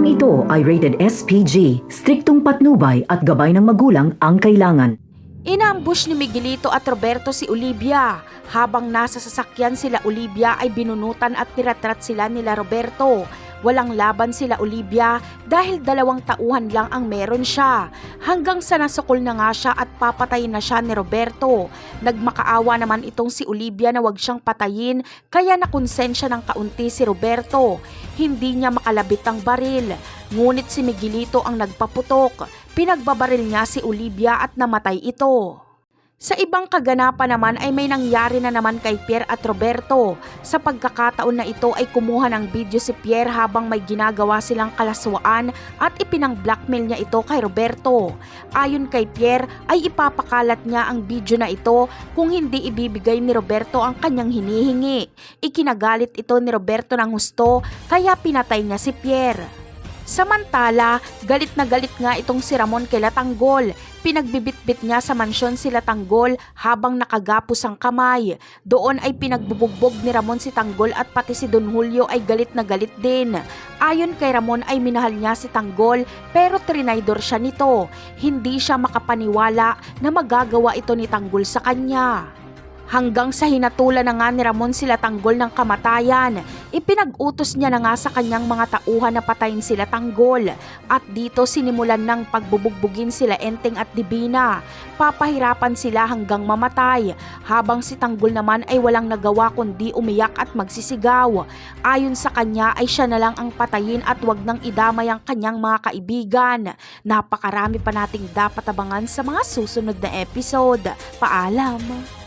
Programang ito ay rated SPG, striktong patnubay at gabay ng magulang ang kailangan. Inambush ni Miguelito at Roberto si Olivia. Habang nasa sasakyan sila Olivia ay binunutan at tiratrat sila nila Roberto. Walang laban sila Olivia dahil 2 tauhan lang ang meron siya. Hanggang sa nasukol na nga siya at papatayin na siya ni Roberto. Nagmakaawa naman itong si Olivia na wag siyang patayin kaya nakonsensya ng kaunti si Roberto. Hindi niya makalabit ang baril. Ngunit si Miguelito ang nagpaputok. Pinagbabaril niya si Olivia at namatay ito. Sa ibang kaganapan naman ay may nangyari na naman kay Pierre at Roberto. Sa pagkakataon na ito ay kumuha ng video si Pierre habang may ginagawa silang kalaswaan at ipinang-blackmail niya ito kay Roberto. Ayon kay Pierre ay ipapakalat niya ang video na ito kung hindi ibibigay ni Roberto ang kanyang hinihingi. Ikinagalit ito ni Roberto ng husto kaya pinatay niya si Pierre. Samantala, galit na galit nga itong si Ramon kay Latanggol. Pinagbibitbit niya sa mansyon si Latanggol habang nakagapos ang kamay. Doon ay pinagbubugbog ni Ramon si Tanggol at pati si Don Julio ay galit na galit din. Ayon kay Ramon ay minahal niya si Tanggol pero trinaydor siya nito. Hindi siya makapaniwala na magagawa ito ni Tanggol sa kanya. Hanggang sa hinatulan na nga ni Ramon sila Tanggol ng kamatayan. Ipinag-utos niya na nga sa kanyang mga tauhan na patayin sila Tanggol. At dito sinimulan ng pagbubugbugin sila Enteng at Divina. Papahirapan sila hanggang mamatay. Habang si Tanggol naman ay walang nagawa kundi umiyak at magsisigaw. Ayon sa kanya ay siya na lang ang patayin at wag nang idamay ang kanyang mga kaibigan. Napakarami pa nating dapat abangan sa mga susunod na episode. Paalam!